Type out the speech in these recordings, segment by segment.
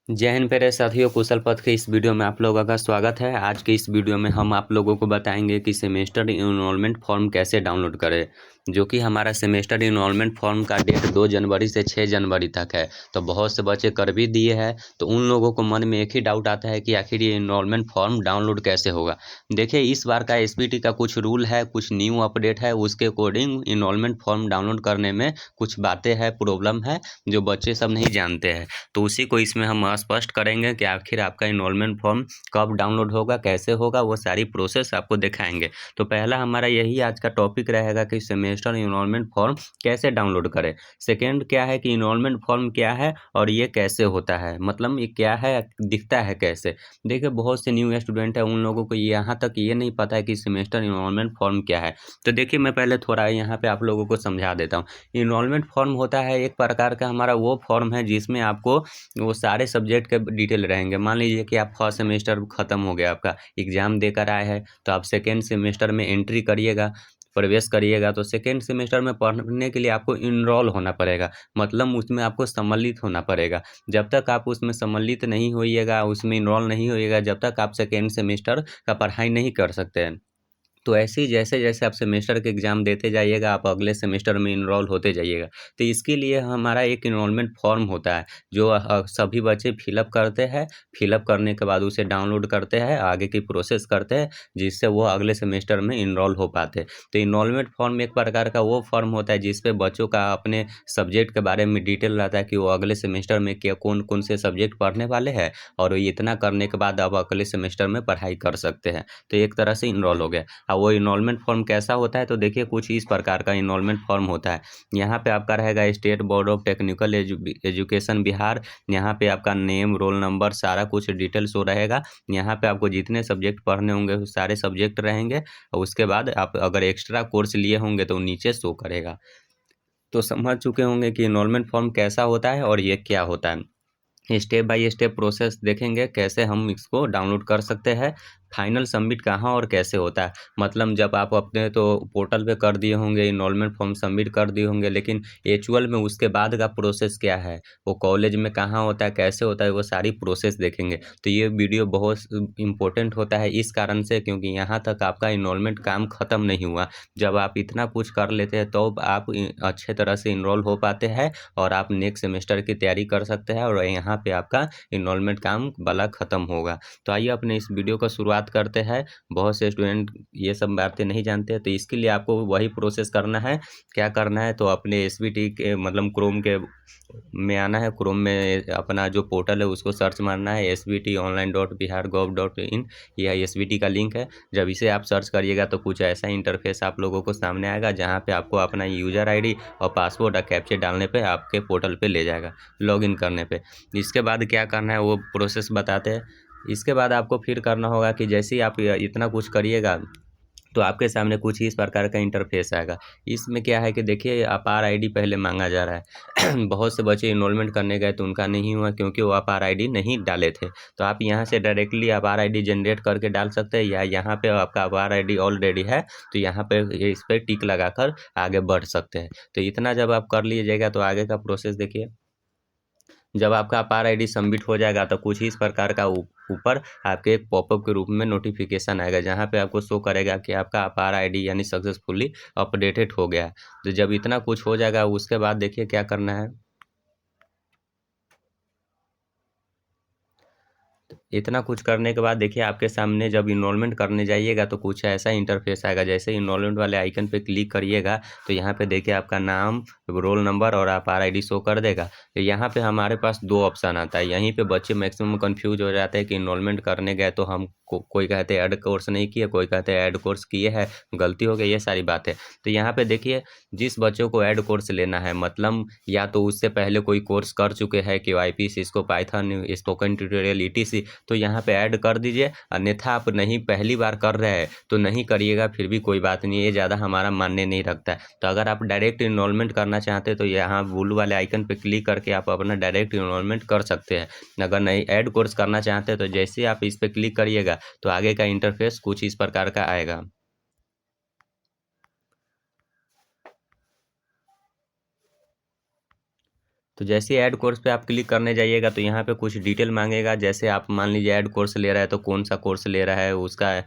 जय हिंद प्यारे साथियों, कुशल पथ के इस वीडियो में आप लोगों का स्वागत है। आज के इस वीडियो में हम आप लोगों को बताएंगे कि सेमेस्टर इनरोलमेंट फॉर्म कैसे डाउनलोड करें, जो कि हमारा सेमेस्टर इनरोलमेंट फॉर्म का डेट 2 जनवरी से 6 जनवरी तक है। तो बहुत से बच्चे कर भी दिए हैं, तो उन लोगों को मन में एक ही डाउट आता है कि आखिर ये इनरोलमेंट फॉर्म डाउनलोड कैसे होगा। देखिए, इस बार का एसबीटी का कुछ रूल है, कुछ न्यू अपडेट है, उसके अकॉर्डिंग इनरोलमेंट फॉर्म डाउनलोड करने में कुछ बातें हैं, प्रॉब्लम है जो बच्चे सब नहीं जानते हैं। तो उसी को इसमें हम स्पष्ट करेंगे कि आखिर आपका इनरोलमेंट फॉर्म कब डाउनलोड होगा, कैसे होगा, वो सारी प्रोसेस आपको दिखाएंगे। तो पहला हमारा यही आज का टॉपिक रहेगा कि सेमेस्टर इनरोलमेंट फॉर्म कैसे डाउनलोड करें। सेकेंड क्या है कि इनरोलमेंट फॉर्म क्या है और ये कैसे होता है, मतलब ये क्या है, दिखता है कैसे। देखिए, बहुत से न्यू स्टूडेंट है, उन लोगों को यहाँ तक ये नहीं पता है कि सेमेस्टर इनरोलमेंट फॉर्म क्या है। तो देखिए, मैं पहले थोड़ा यहाँ पे आप लोगों को समझा देता हूँ। इनरोलमेंट फॉर्म होता है एक प्रकार का हमारा वो फॉर्म है जिसमें आपको वो सारे सब्जेक्ट के डिटेल रहेंगे। मान लीजिए कि आप फर्स्ट सेमेस्टर ख़त्म हो गया, आपका एग्ज़ाम देकर आए हैं, तो आप सेकेंड सेमेस्टर में एंट्री करिएगा, प्रवेश करिएगा। तो सेकेंड सेमेस्टर में पढ़ने के लिए आपको इनरोल होना पड़ेगा, मतलब उसमें आपको सम्मिलित होना पड़ेगा। जब तक आप उसमें सम्मिलित नहीं होइएगा, उसमें इनरोल नहीं होइएगा, जब तक आप सेकेंड सेमेस्टर का पढ़ाई नहीं कर सकते हैं। तो ऐसे ही जैसे-जैसे आप सेमेस्टर के एग्ज़ाम देते जाइएगा, आप अगले सेमेस्टर में इनरोल होते जाइएगा। तो इसके लिए हमारा एक इनरोलमेंट फॉर्म होता है, जो सभी बच्चे फिलअप करते हैं। फिलअप करने के बाद उसे डाउनलोड करते हैं, आगे की प्रोसेस करते हैं, जिससे वो अगले सेमेस्टर में इनरोल हो पाते हैं। तो इनरोलमेंट फॉर्म एक प्रकार का वो फॉर्म होता है, जिस पे बच्चों का अपने सब्जेक्ट के बारे में डिटेल रहता है कि वो अगले सेमेस्टर में क्या कौन-कौन से सब्जेक्ट पढ़ने वाले हैं, और इतना करने के बाद अब अगले सेमेस्टर में पढ़ाई कर सकते हैं। तो एक तरह से इनरोल हो गया। वो इनरोलमेंट फॉर्म कैसा होता है, तो देखिए कुछ इस प्रकार का इनरोलमेंट फॉर्म होता है। यहाँ पे आपका रहेगा state board of technical education Bihar. यहाँ पे आपका नेम, रोल नंबर, सारा कुछ डिटेल शो रहेगा। यहाँ पे आपको जितने सब्जेक्ट पढ़ने होंगे वो सारे सब्जेक्ट रहेंगे, और उसके बाद आप अगर एक्स्ट्रा कोर्स लिए होंगे तो नीचे शो करेगा। तो समझ चुके होंगे कि इनरोलमेंट फॉर्म कैसा होता है और ये क्या होता है। स्टेप बाय स्टेप प्रोसेस देखेंगे कैसे हम इसको डाउनलोड कर सकते हैं। फाइनल सबमिट कहाँ और कैसे होता है, मतलब जब आप अपने तो पोर्टल पे कर दिए होंगे, इनरोलमेंट फॉर्म सबमिट कर दिए होंगे, लेकिन एक्चुअल में उसके बाद का प्रोसेस क्या है, वो कॉलेज में कहाँ होता है, कैसे होता है, वो सारी प्रोसेस देखेंगे। तो ये वीडियो बहुत इम्पोर्टेंट होता है इस कारण से, क्योंकि यहाँ तक आपका इनरोलमेंट काम ख़त्म नहीं हुआ। जब आप इतना कुछ कर लेते हैं तो आप अच्छे तरह से इनरोल हो पाते हैं, और आप नेक्स्ट सेमेस्टर की तैयारी कर सकते हैं, और यहाँ पे आपका इनरोलमेंट काम वाला ख़त्म होगा। तो आइए अपने इस वीडियो का शुरुआत करते हैं। बहुत से स्टूडेंट ये सब बातें नहीं जानते हैं, तो इसके लिए आपको वही प्रोसेस करना है। क्या करना है, तो अपने एसवीटी के मतलब क्रोम के में आना है। क्रोम में अपना जो पोर्टल है उसको सर्च मारना है, svtonline.bihar.gov.in। यह एसवीटी का लिंक है। जब इसे आप सर्च करिएगा तो कुछ ऐसा इंटरफेस आप लोगों को सामने आएगा, जहाँ पे आपको अपना यूज़र आईडी और पासवर्ड और कैप्चा डालने पे आपके पोर्टल पे ले जाएगा, लॉगिन करने पे। इसके बाद क्या करना है वो प्रोसेस बताते हैं। इसके बाद आपको फिर करना होगा कि जैसे ही आप इतना कुछ करिएगा, तो आपके सामने कुछ ही इस प्रकार का इंटरफेस आएगा। इसमें क्या है कि देखिए, अपार आईडी पहले मांगा जा रहा है। बहुत से बच्चे इनरोलमेंट करने गए तो उनका नहीं हुआ, क्योंकि वो अपार आईडी नहीं डाले थे। तो आप यहाँ से डायरेक्टली अपार आईडी जनरेट करके डाल सकते हैं, या यहाँ पे आपका अपार आईडी ऑलरेडी है तो यहाँ पे इस पर टिक लगाकर आगे बढ़ सकते हैं। तो इतना जब आप कर लीजिएगा तो आगे का प्रोसेस देखिए। जब आपका अपार आईडी सबमिट हो जाएगा तो कुछ ही इस प्रकार का ऊपर आपके एक पॉपअप के रूप में नोटिफिकेशन आएगा, जहाँ पे आपको शो करेगा कि आपका अपार आईडी यानी सक्सेसफुली अपडेटेड हो गया। तो जब इतना कुछ हो जाएगा उसके बाद देखिए क्या करना है। इतना कुछ करने के बाद देखिए आपके सामने जब इनरोलमेंट करने जाइएगा तो कुछ ऐसा इंटरफेस आएगा। जैसे इनरोलमेंट वाले आइकन पे क्लिक करिएगा तो यहाँ पे देखिए आपका नाम, रोल नंबर और अपार आईडी शो कर देगा। तो यहाँ पे हमारे पास दो ऑप्शन आता है। यहीं पे बच्चे मैक्सिमम कंफ्यूज हो जाते हैं कि इनरोलमेंट करने गए तो हम कोई कहते हैं ऐड कोर्स नहीं किए, कोई कहते हैं ऐड कोर्स किए हैं, गलती हो गई, ये सारी बातें। तो यहाँ पे देखिए, जिस बच्चों को ऐड कोर्स लेना है, मतलब या तो उससे पहले कोई कोर्स कर चुके हैं कि YP, Cisco, Python, spoken tutorial, etc, तो यहाँ पे ऐड कर दीजिए। अन्यथा आप नहीं, पहली बार कर रहे हैं तो नहीं करिएगा, फिर भी कोई बात नहीं है, ये ज़्यादा हमारा मान्य नहीं रखता है। तो अगर आप डायरेक्ट इनरोलमेंट करना चाहते हैं तो यहाँ ब्लू वाले आइकन पे क्लिक करके आप अपना डायरेक्ट इनरोलमेंट कर सकते हैं। अगर नहीं ऐड कोर्स करना चाहते हैं तो जैसे ही आप इस पर क्लिक करिएगा तो आगे का इंटरफेस कुछ इस प्रकार का आएगा। तो जैसे ही ऐड कोर्स पे आप क्लिक करने जाइएगा तो यहाँ पे कुछ डिटेल मांगेगा। जैसे आप मान लीजिए ऐड कोर्स ले रहा है तो कौन सा कोर्स ले रहा है, उसका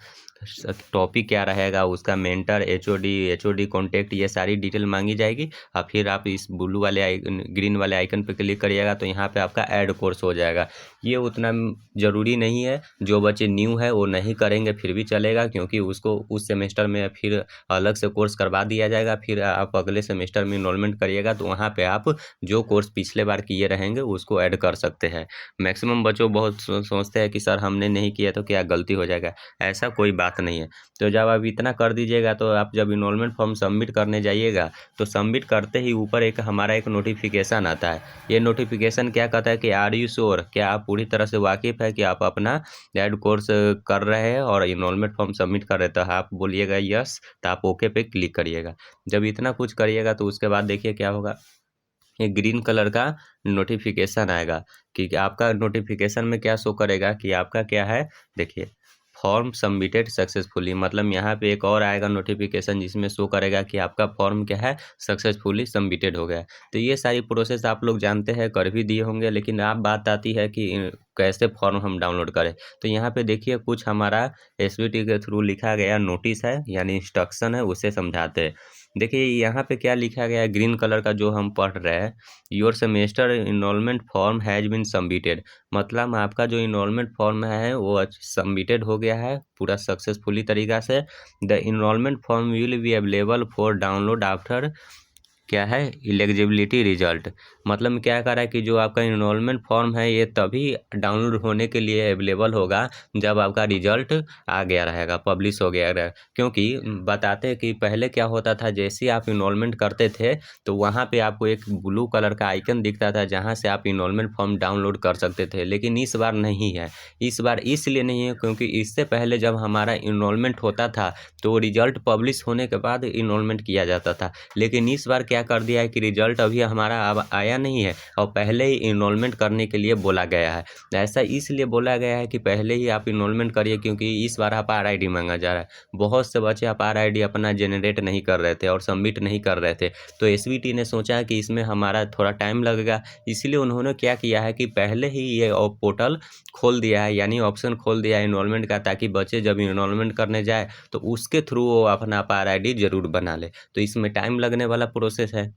टॉपिक क्या रहेगा, उसका मेंटर, एचओडी कॉन्टेक्ट, ये सारी डिटेल मांगी जाएगी। और फिर आप इस ब्लू वाले ग्रीन वाले आइकन पे क्लिक करिएगा तो यहाँ पे आपका ऐड कोर्स हो जाएगा। ये उतना ज़रूरी नहीं है, जो बच्चे न्यू है वो नहीं करेंगे फिर भी चलेगा, क्योंकि उसको उस सेमेस्टर में फिर अलग से कोर्स करवा दिया जाएगा। फिर आप अगले सेमेस्टर में इनरोलमेंट करिएगा तो वहाँ पे आप जो कोर्स पिछले बार किए रहेंगे उसको ऐड कर सकते हैं। मैक्सिमम बच्चों बहुत सोचते हैं कि सर हमने नहीं किया तो क्या गलती हो जाएगा, ऐसा कोई बात नहीं है। तो जब आप इतना कर दीजिएगा तो आप जब इनरोलमेंट फॉर्म सबमिट करने जाइएगा तो सबमिट करते ही ऊपर हमारा एक नोटिफिकेशन आता है। ये नोटिफिकेशन क्या कहता है कि आर यू श्योर, क्या आप पूरी तरह से वाकिफ़ है कि आप अपना ऐड कोर्स कर रहे हैं और इनरोलमेंट फॉर्म सबमिट कर रहे हैं। तो आप बोलिएगा यस, तो आप ओके पे क्लिक करिएगा। जब इतना कुछ करिएगा तो उसके बाद देखिए क्या होगा, ये ग्रीन कलर का नोटिफिकेशन आएगा कि आपका नोटिफिकेशन में क्या शो करेगा कि आपका क्या है, देखिए फॉर्म सबमिटेड सक्सेसफुली। मतलब यहाँ पे एक और आएगा नोटिफिकेशन जिसमें शो करेगा कि आपका फॉर्म क्या है, सक्सेसफुली सबमिटेड हो गया। तो ये सारी प्रोसेस आप लोग जानते हैं, कर भी दिए होंगे, लेकिन आप बात आती है कि कैसे फॉर्म हम डाउनलोड करें। तो यहाँ पे देखिए कुछ हमारा एसवीटी के थ्रू लिखा गया नोटिस है, यानी इंस्ट्रक्शन है, उसे समझाते हैं। देखिए यहाँ पे क्या लिखा गया है, ग्रीन कलर का जो हम पढ़ रहे हैं, your semester enrolment form has been submitted. मतलब आपका जो इनरोलमेंट फॉर्म है वो सबमिटेड हो गया है पूरा सक्सेसफुली तरीका से। The enrolment form will be available for download after क्या है, इलेजिबिलिटी रिजल्ट। मतलब क्या कह रहा है कि जो आपका इनरोलमेंट फॉर्म है ये तभी डाउनलोड होने के लिए अवेलेबल होगा जब आपका रिजल्ट आ गया रहेगा, पब्लिश हो गया रहेगा। क्योंकि बताते हैं कि पहले क्या होता था, जैसे ही आप इनरोलमेंट करते थे तो वहाँ पे आपको एक ब्लू कलर का आइकन दिखता था जहाँ से आप इनरोलमेंट फॉर्म डाउनलोड कर सकते थे, लेकिन इस बार नहीं है। इस बार इसलिए नहीं है क्योंकि इससे पहले जब हमारा इनरोलमेंट होता था तो रिजल्ट पब्लिश होने के बाद इनरोलमेंट किया जाता था। लेकिन इस बार क्या कर दिया है कि रिजल्ट अभी हमारा अब आया नहीं है और पहले ही इनरोलमेंट करने के लिए बोला गया है। ऐसा इसलिए बोला गया है कि पहले ही आप इनरोलमेंट करिए, क्योंकि इस बार आप आरआईडी मांगा जा रहा है। बहुत से बच्चे आप आरआईडी अपना जनरेट नहीं कर रहे थे और सबमिट नहीं कर रहे थे, तो एसवीटी ने सोचा कि इसमें हमारा थोड़ा टाइम लगेगा, इसलिए उन्होंने क्या किया है कि पहले ही ये पोर्टल खोल दिया है, यानी ऑप्शन खोल दिया है इनरोलमेंट का, ताकि बच्चे जब इनरोलमेंट करने जाए तो उसके थ्रू वो अपना आरआईडी जरूर बना ले। तो इसमें टाइम लगने वाला प्रोसेस है,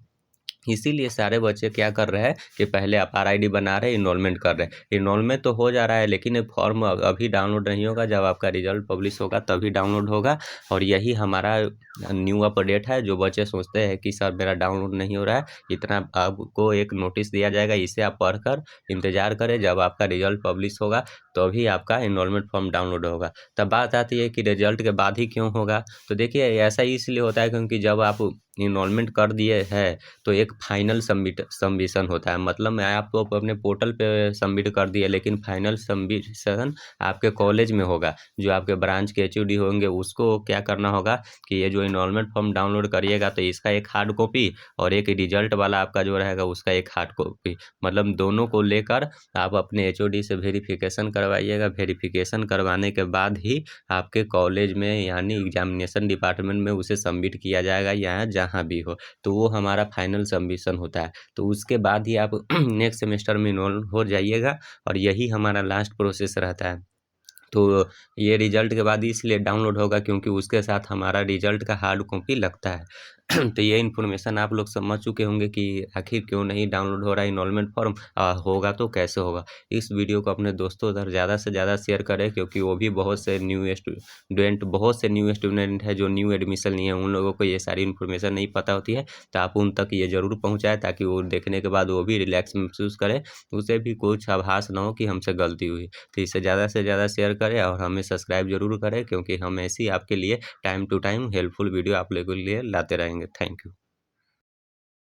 इसीलिए सारे बच्चे क्या कर रहे हैं कि पहले आप आरआईडी बना रहे हैं, इनरोलमेंट कर रहे हैं। इनरोलमेंट तो हो जा रहा है लेकिन फॉर्म अभी डाउनलोड नहीं होगा, जब आपका रिजल्ट पब्लिश होगा तभी डाउनलोड होगा। और यही हमारा न्यू अपडेट है। जो बच्चे सोचते हैं कि सर मेरा डाउनलोड नहीं हो रहा है, इतना आपको एक नोटिस दिया जाएगा, इसे आप पढ़कर इंतज़ार करें, जब आपका रिजल्ट पब्लिश होगा तभी आपका इनरोलमेंट फॉर्म डाउनलोड होगा। तब बात आती है कि रिजल्ट के बाद ही क्यों होगा, तो देखिए ऐसा इसलिए होता है क्योंकि जब आप इनरोलमेंट कर दिए हैं तो एक फाइनल सबमिशन होता है। मतलब मैं आपको अपने पोर्टल पे सबमिट कर दिया, लेकिन फाइनल सबमिशन आपके कॉलेज में होगा। जो आपके ब्रांच के एचओडी होंगे उसको क्या करना होगा कि ये जो इनरोलमेंट फॉर्म डाउनलोड करिएगा तो इसका एक हार्ड कॉपी और एक रिजल्ट वाला आपका जो रहेगा उसका एक हार्ड कॉपी, मतलब दोनों को लेकर आप अपने एचओडी से वेरिफिकेशन करवाइएगा। वेरिफिकेशन करवाने के बाद ही आपके कॉलेज में यानी एग्जामिनेशन डिपार्टमेंट में उसे सबमिट किया जाएगा, यहाँ जहाँ भी हो। तो वो हमारा फाइनल सबमिशन होता है। तो उसके बाद ही आप नेक्स्ट सेमेस्टर में इनरोल हो जाइएगा, और यही हमारा लास्ट प्रोसेस रहता है। तो ये रिजल्ट के बाद इसलिए डाउनलोड होगा क्योंकि उसके साथ हमारा रिजल्ट का हार्ड कॉपी लगता है। तो ये इन्फॉर्मेशन आप लोग समझ चुके होंगे कि आखिर क्यों नहीं डाउनलोड हो रहा है इनरोलमेंट फॉर्म, होगा तो कैसे होगा। इस वीडियो को अपने दोस्तों उधर ज़्यादा से ज़्यादा शेयर करें, क्योंकि वो भी बहुत से न्यू स्टूडेंट है जो न्यू एडमिशन लिए हैं, उन लोगों को ये सारी इन्फॉर्मेशन नहीं पता होती है। तो आप उन तक ये ज़रूर पहुँचाएँ ताकि वो देखने के बाद वो भी रिलैक्स महसूस करें, उसे भी कुछ आभास ना हो कि हमसे गलती हुई। तो इसे ज़्यादा से ज़्यादा शेयर करें और हमें सब्सक्राइब जरूर करें, क्योंकि हम ऐसी आपके लिए time to time helpful video आप लोगों के लिए लाते रहेंगे। Thank you.